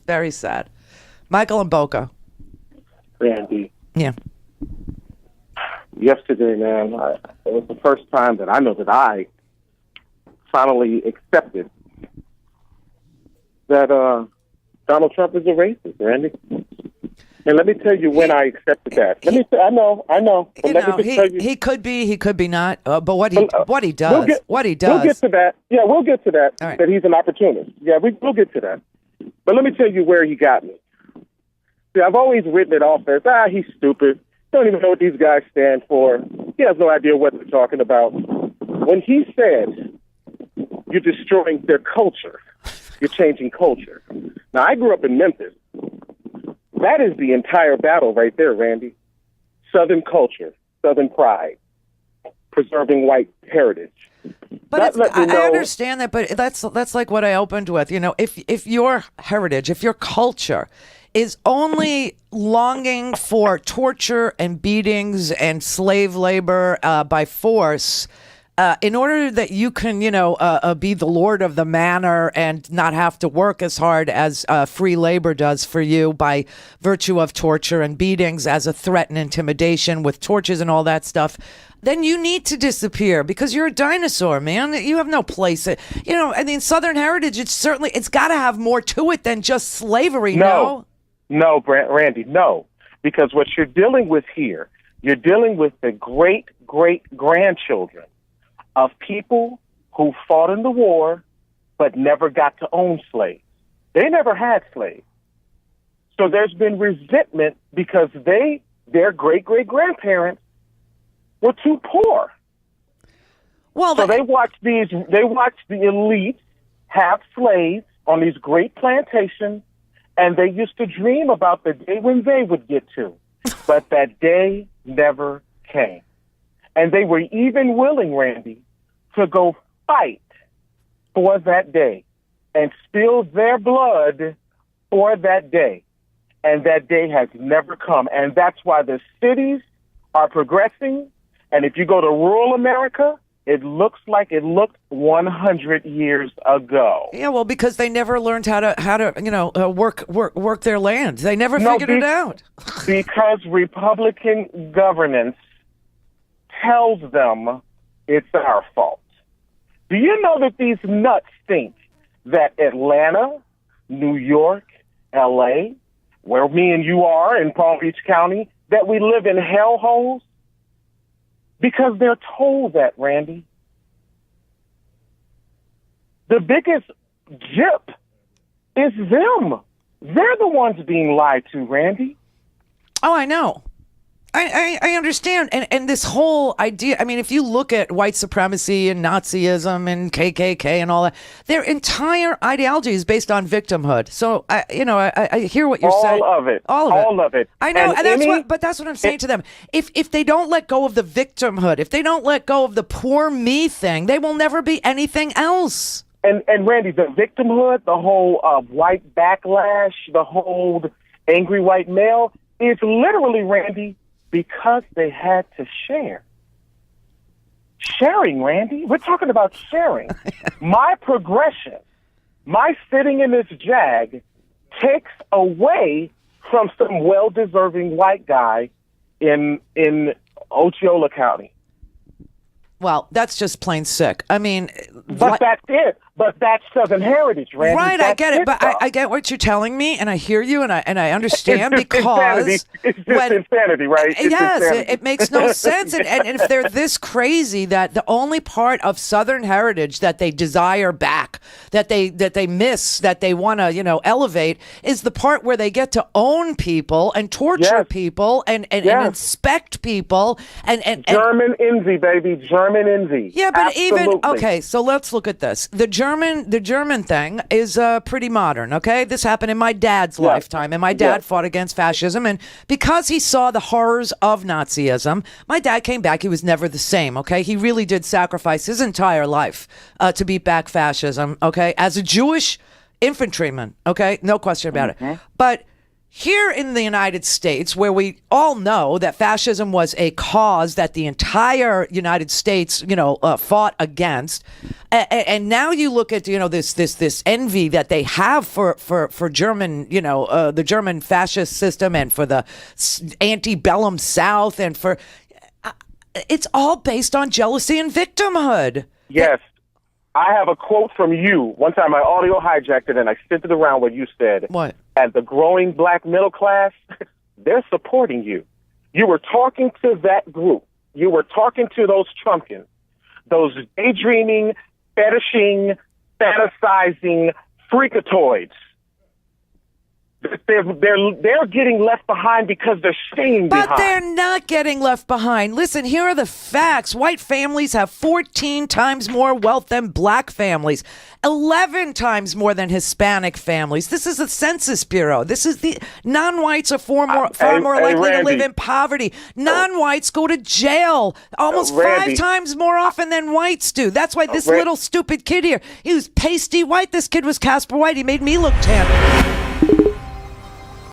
Very sad. Michael and Boca. Randy. Yeah. Yesterday, man, it was the first time that I know that I finally accepted that Donald Trump is a racist, Randy. And let me tell you when I accepted that. I know. But let me just tell you. He could be not. But what he does. We'll get to that. Yeah, we'll get to that. All right. That he's an opportunist. Yeah, we'll get to that. But let me tell you where he got me. See, I've always written it off as, he's stupid. Don't even know what these guys stand for. He has no idea what they're talking about. When he said, you're destroying their culture, you're changing culture. Now, I grew up in Memphis. That is the entire battle right there, Randy. Southern culture, Southern pride, preserving white heritage. But I understand that, but that's like what I opened with. You know, if your heritage, if your culture is only longing for torture and beatings and slave labor by force, in order that you can, be the lord of the manor and not have to work as hard as free labor does for you by virtue of torture and beatings as a threat and intimidation with torches and all that stuff, then you need to disappear because you're a dinosaur, man. You have no place. Southern heritage, it's got to have more to it than just slavery, no? No, Randy, no. Because what you're dealing with here, you're dealing with the great-great-grandchildren of people who fought in the war but never got to own slaves. They never had slaves. So there's been resentment because their great-great-grandparents were too poor. Well, so they watched the elites have slaves on these great plantations, and they used to dream about the day when they would get to. But that day never came. And they were even willing, Randy, to go fight for that day and spill their blood for that day. And that day has never come. And that's why the cities are progressing. And if you go to rural America, it looks like it looked 100 years ago. Yeah, well, because they never learned how to work their land. They never figured it out. Because Republican governance tells them it's our fault. Do you know that these nuts think that Atlanta, New York, L.A., where me and you are in Palm Beach County, that we live in hellholes? Because they're told that, Randy. The biggest gyp is them. They're the ones being lied to, Randy. Oh, I know. I understand. And this whole idea, I mean, if you look at white supremacy and Nazism and KKK and all that, their entire ideology is based on victimhood. So, I hear what you're saying. All of it. I know. And that's what I'm saying to them. If they don't let go of the victimhood, if they don't let go of the poor me thing, they will never be anything else. And Randy, the victimhood, the whole white backlash, the whole angry white male is literally, Randy, because they had to share. Sharing, Randy. We're talking about sharing. My progression, my sitting in this Jag takes away from some well-deserving white guy in Osceola County. Well, that's just plain sick. I mean, but that's it. But that's Southern heritage, Randy. Right, I get it. But I get what you're telling me, and I hear you, and I understand because it's just insanity, right? It makes no sense. And if they're this crazy that the only part of Southern heritage that they desire back, that they miss, that they want to elevate, is the part where they get to own people and torture people and inspect people and German envy, baby, German envy. Yeah, but Absolutely. So let's look at this. The German thing is pretty modern, okay? This happened in my dad's lifetime, and my dad fought against fascism, and because he saw the horrors of Nazism, my dad came back. He was never the same, okay? He really did sacrifice his entire life to beat back fascism, okay? As a Jewish infantryman, okay? No question about it. But here in the United States, where we all know that fascism was a cause that the entire United States, fought against, and now you look at this envy that they have for German, the German fascist system, and for the antebellum South, and for it's all based on jealousy and victimhood. Yes. I have a quote from you. One time I audio hijacked it and I sent it around where you said, "What? And the growing black middle class, they're supporting you." You were talking to that group. You were talking to those Trumpkins, those daydreaming, fetishing, fantasizing freakatoids. They're getting left behind because they're staying behind. But they're not getting left behind. Listen, here are the facts. White families have 14 times more wealth than black families, 11 times more than Hispanic families. This is the Census Bureau. This is the non-whites are far more likely to live in poverty. Non-whites go to jail almost 5 times more often than whites do. That's why this little stupid kid here, he was pasty white. This kid was Casper White. He made me look tan.